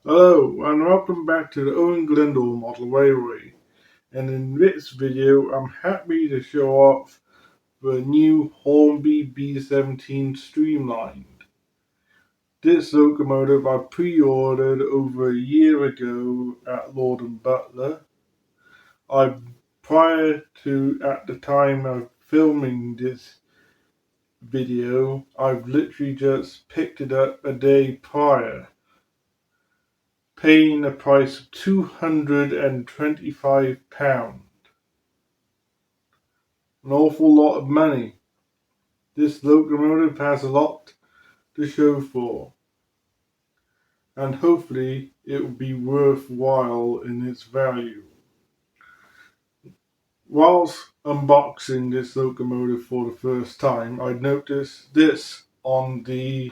Hello and welcome back to the Owen Glendale Model Railway, and in this video I'm happy to show off the new Hornby B17 Streamlined. This locomotive I pre-ordered over a year ago at Lord and Butler. At the time of filming this video, I've literally just picked it up a day prior, paying a price of £225. An awful lot of money. This locomotive has a lot to show for, and hopefully it will be worthwhile in its value. Whilst unboxing this locomotive for the first time, I noticed this on the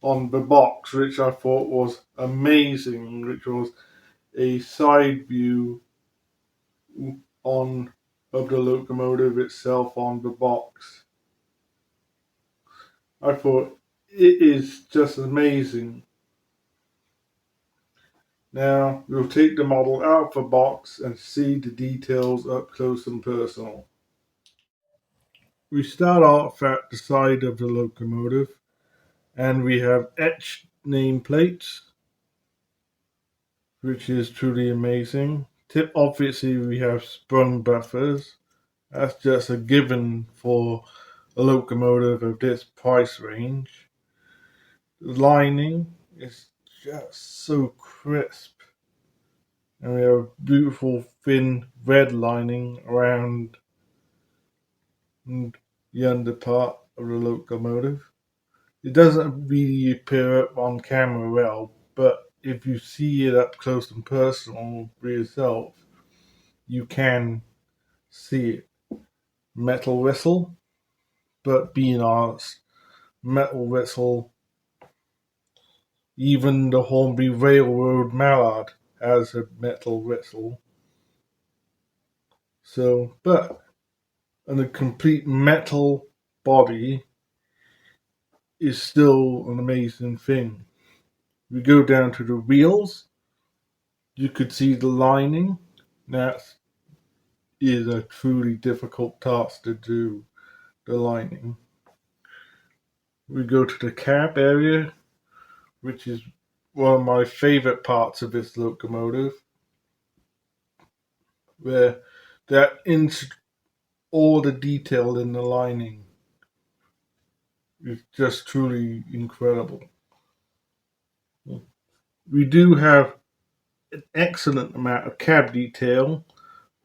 box, which I thought was amazing, which was a side view on of the locomotive itself on the box. I thought it is just amazing. Now we'll take the model out of the box and see the details up close and personal. We start off at the side of the locomotive and we have etched nameplates, which is truly amazing. Obviously we have sprung buffers. That's just a given for a locomotive of this price range. The lining is just so crisp. And we have a beautiful thin red lining around the under part of the locomotive. It doesn't really appear up on camera well, but if you see it up close and personal for yourself, you can see it. Metal whistle, but being honest, metal whistle, even the Hornby Railroad Mallard has a metal whistle. So, but a complete metal body is still an amazing thing. We go down to the wheels. You could see the lining. That is a truly difficult task to do, the lining. We go to the cab area, which is one of my favorite parts of this locomotive, where all the detail in the lining is just truly incredible. We do have an excellent amount of cab detail,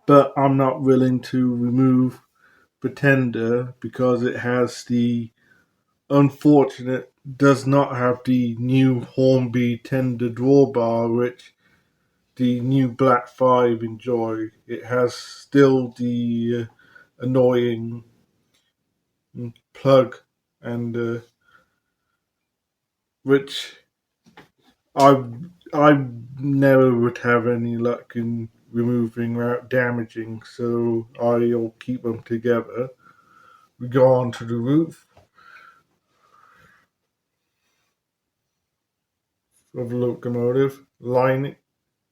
but I'm not willing to remove Pretender because it has does not have the new Hornby tender drawbar which the new Black 5 enjoy. It has still the annoying plug and which I never would have any luck in removing without damaging, so I'll keep them together. We go on to the roof of the locomotive, lining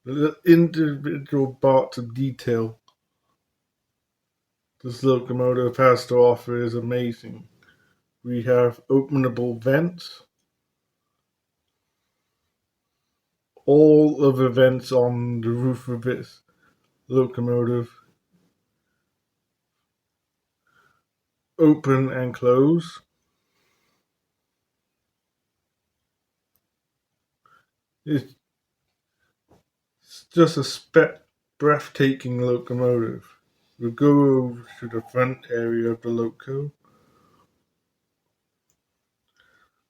the individual parts of detail this locomotive has to offer is amazing. We have openable vents. All of the vents on the roof of this locomotive open and close. It's just a breathtaking locomotive. We'll go over to the front area of the loco.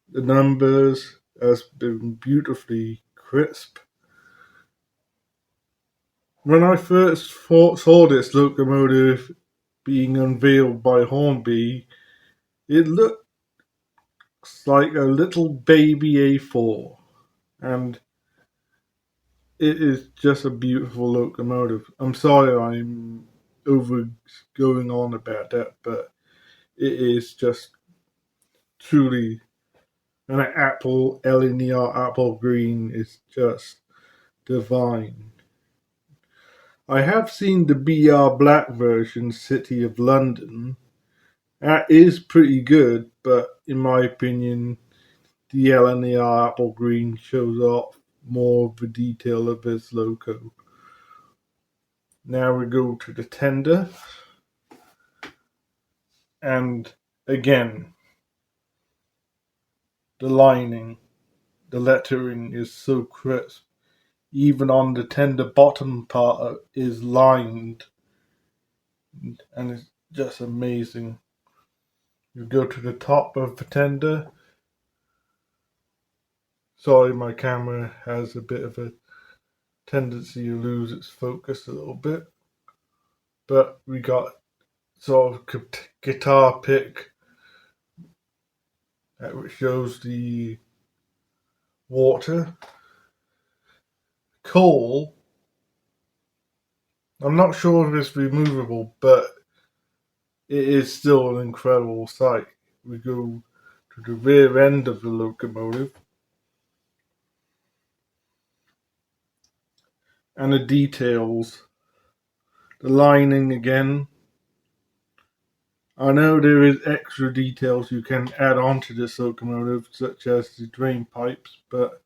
The numbers has been beautifully crisp. When I first saw this locomotive being unveiled by Hornby, it looks like a little baby A4, and it is just a beautiful locomotive. I'm sorry I'm over going on about that, but it is just truly And an apple, linear apple green is just divine. I have seen the BR Black version, City of London. That is pretty good, but in my opinion, the LNER apple green shows off more of the detail of his logo. Now we go to the tender, and again, the lining, the lettering is so crisp. Even on the tender bottom part is lined, and it's just amazing. You go to the top of the tender. Sorry, my camera has a bit of a tendency to lose its focus a little bit. But we got sort of guitar pick which shows the water. Coal, I'm not sure if it's removable, but it is still an incredible sight. We go to the rear end of the locomotive, and the details. The lining again. I know there is extra details you can add onto this locomotive, such as the drain pipes, but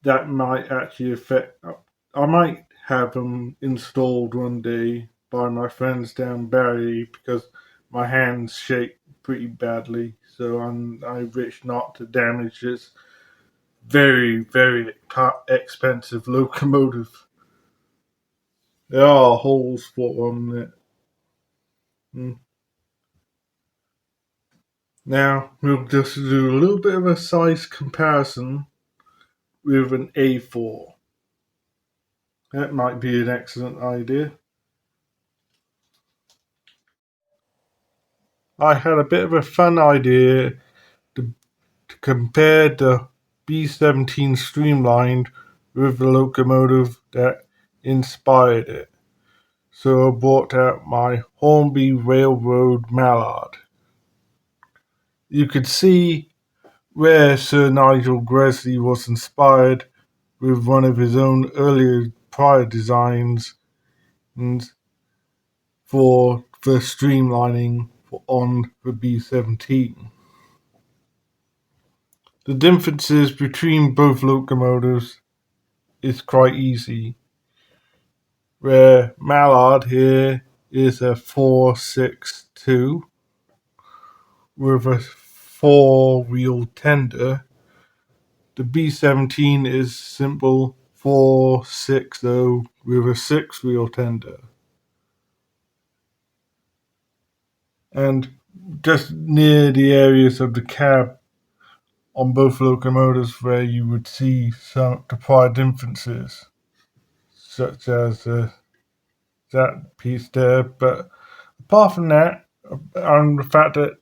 that might actually affect. I might have them installed one day by my friends down Barry because my hands shake pretty badly, so I wish not to damage this very, very expensive locomotive. There are holes for on it. Now we'll just do a little bit of a size comparison with an A4. That might be an excellent idea. I had a bit of a fun idea to compare the B17 Streamlined with the locomotive that inspired it. So I brought out my Hornby Railroad Mallard. You could see where Sir Nigel Gresley was inspired with one of his own earlier prior designs for the streamlining on the B17. The differences between both locomotives is quite easy, where Mallard here is a 462 with a four-wheel tender. The B17 is simple 460 with a six-wheel tender. And just near the areas of the cab on both locomotives where you would see some the prior differences, such as that piece there. But apart from that, and the fact that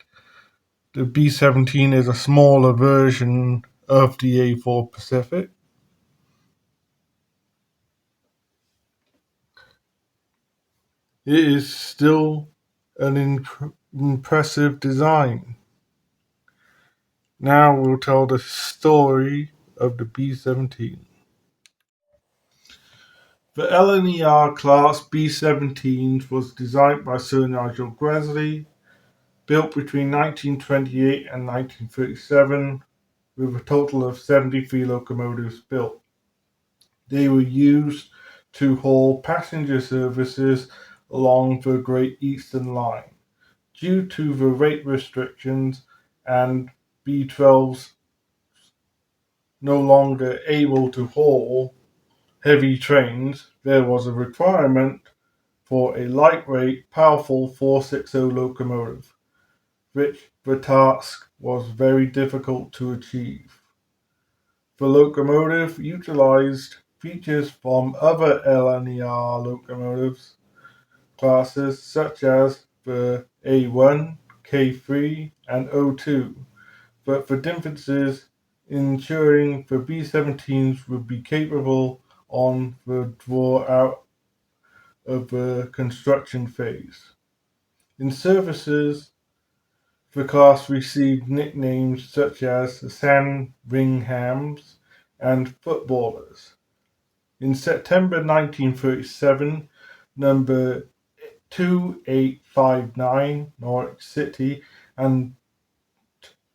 the B17 is a smaller version of the A4 Pacific, it is still an impressive design. Now we'll tell the story of the B17. The LNER class B-17 was designed by Sir Nigel Gresley, built between 1928 and 1937, with a total of 73 locomotives built. They were used to haul passenger services along the Great Eastern Line. Due to the rate restrictions and B-12s no longer able to haul heavy trains, there was a requirement for a lightweight, powerful 460 locomotive, which the task was very difficult to achieve. The locomotive utilized features from other LNER locomotives classes such as the A1, K3, and O2, but the differences ensuring the B-17s would be capable on the draw out of the construction phase. In services, The class received nicknames such as the Sandringhams and Footballers. In September 1937, number 2859 Norwich City and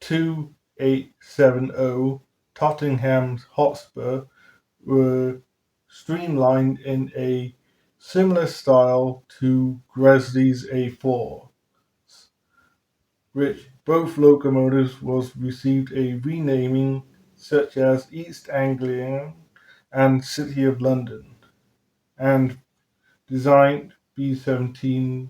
2870 Tottenham Hotspur were streamlined in a similar style to Gresley's A4, which both locomotives received a renaming such as East Anglian and City of London, and designed B17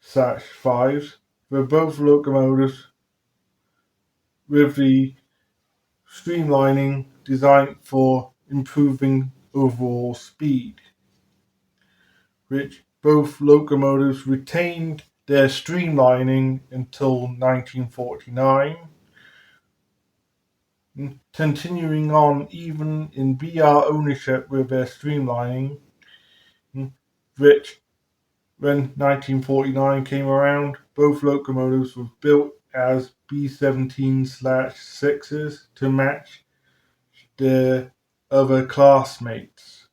5s were both locomotives with the streamlining designed for improving overall speed, which both locomotives retained their streamlining until 1949, continuing on even in BR ownership with their streamlining, which when 1949 came around, both locomotives were built as B17/6s to match their other classmates.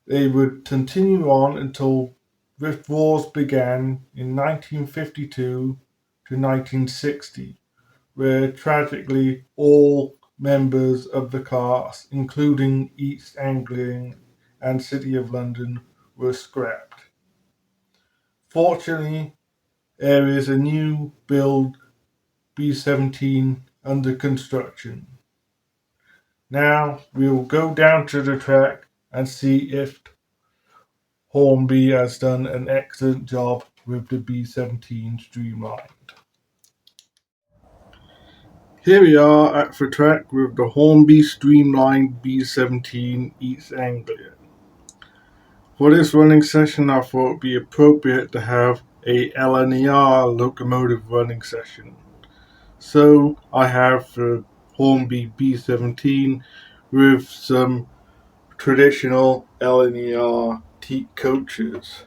They would continue on until withdrawals began in 1952 to 1960, where tragically all members of the class, including East Anglian and City of London, were scrapped. Fortunately, there is a new build B17 under construction. Now we will go down to the track and see if Hornby has done an excellent job with the B17 streamlined. Here we are at the track with the Hornby streamlined B17 East Anglia. For this running session, I thought it would be appropriate to have a LNER locomotive running session. So I have the Hornby B17 with some traditional LNER teak coaches.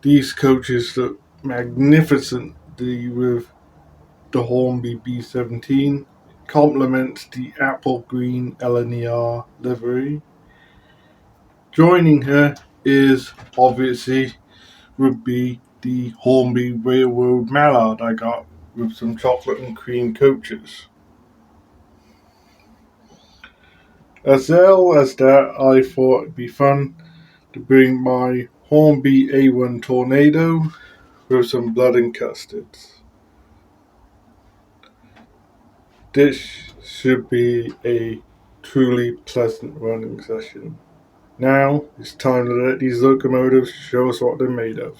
These coaches look magnificently with the Hornby B17. It complements the apple green LNER livery. Joining her is obviously would be the Hornby Railroad Mallard I got with some chocolate and cream coaches. As well as that, I thought it'd be fun to bring my Hornby A1 Tornado with some blood and custards. This should be a truly pleasant running session. Now it's time to let these locomotives show us what they're made of.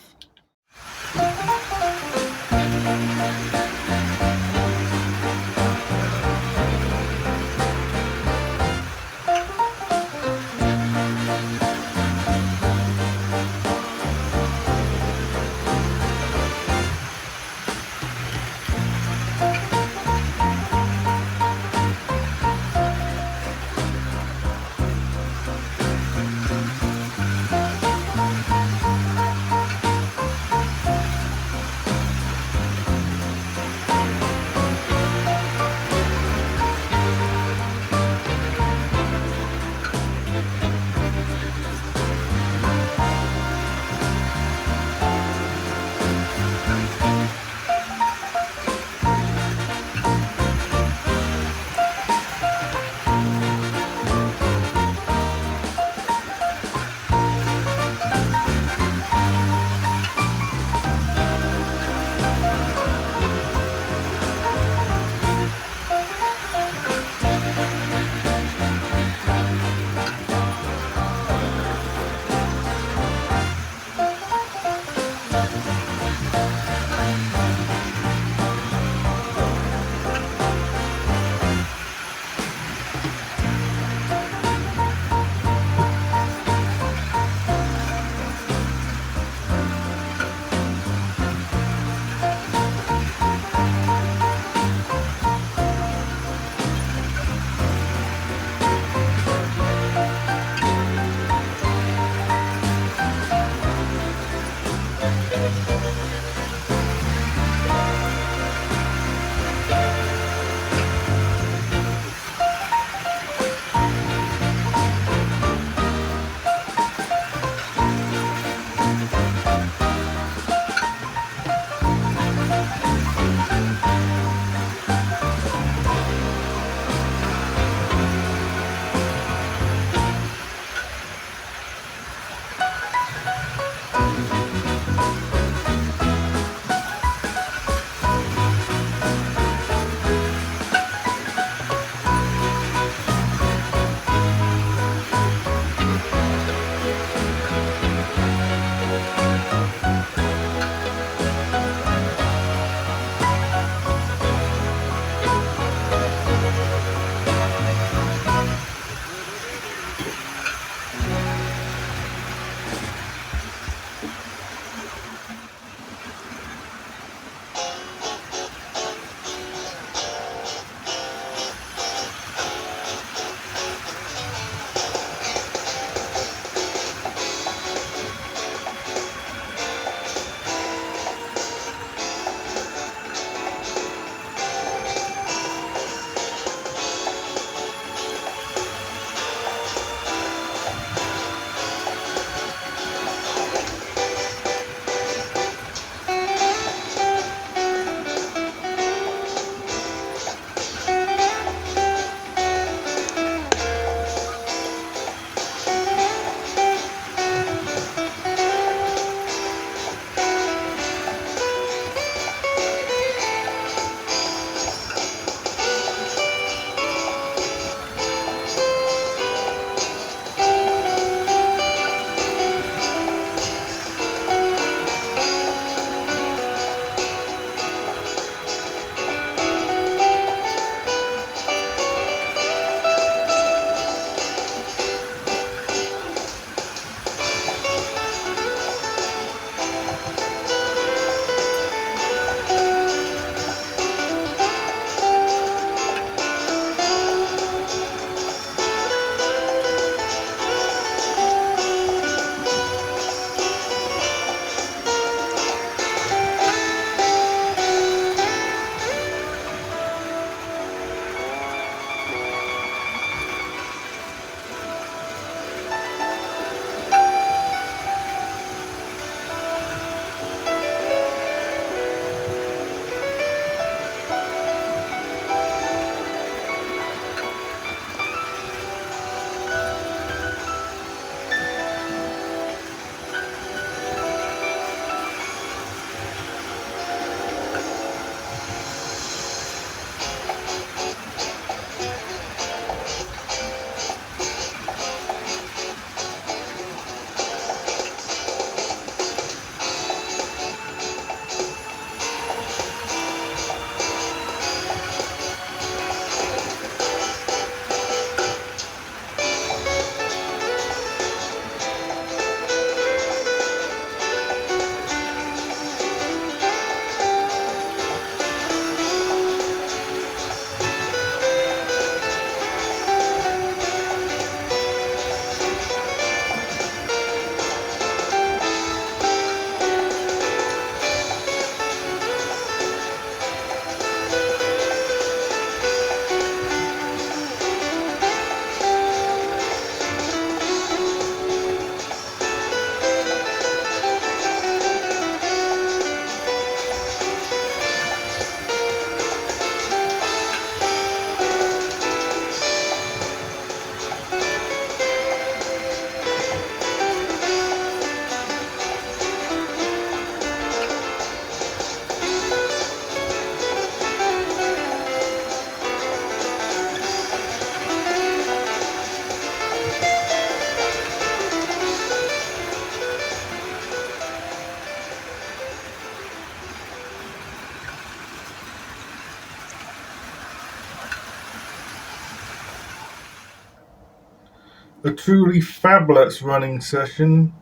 A truly fabulous running session.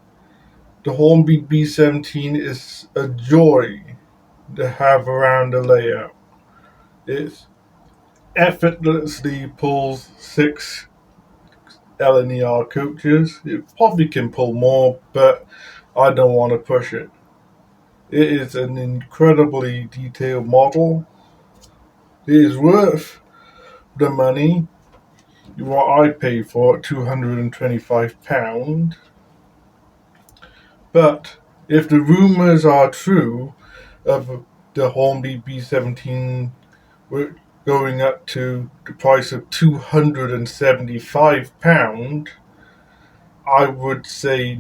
The Hornby B17 is a joy to have around the layout. It effortlessly pulls 6 LNER coaches. It probably can pull more, but I don't want to push it. It is an incredibly detailed model. It is worth the money what I paid for it, £225. But if the rumours are true of the Hornby B17 going up to the price of £275, I would say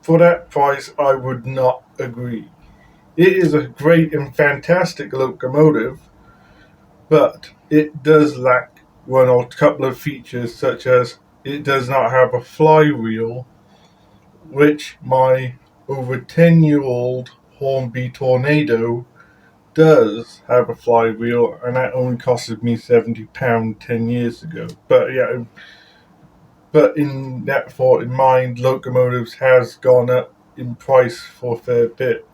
for that price I would not agree. It is a great and fantastic locomotive, but it does lack one or a couple of features, such as it does not have a flywheel, which my over 10-year-old Hornby Tornado does have a flywheel, and that only costed me £70 10 years ago. But yeah, but in that thought in mind, locomotives has gone up in price for a fair bit.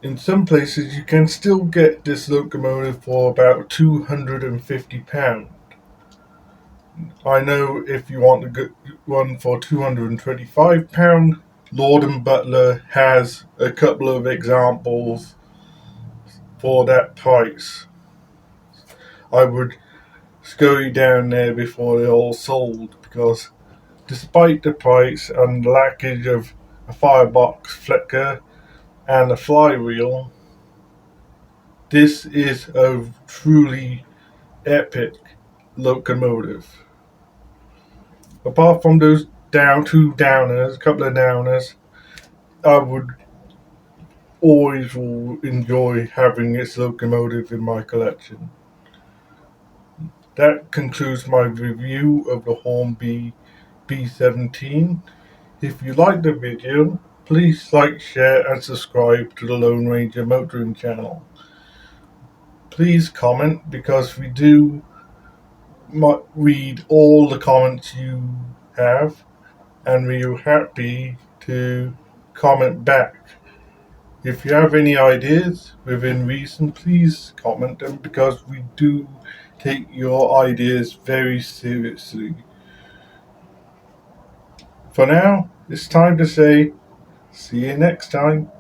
In some places, you can still get this locomotive for about £250. I know if you want to get one for £225, Lord and Butler has a couple of examples for that price. I would scurry down there before they're all sold, because despite the price and the lackage of a firebox flicker and a flywheel, this is a truly epic locomotive. Apart from those couple of downers, I would always enjoy having this locomotive in my collection. That concludes my review of the Hornby B17. If you like the video, please like, share and subscribe to the Lone Ranger Motoring channel. Please comment, because we do read all the comments you have, and we are happy to comment back. If you have any ideas within reason, please comment them, because we do take your ideas very seriously. For now, it's time to say, see you next time.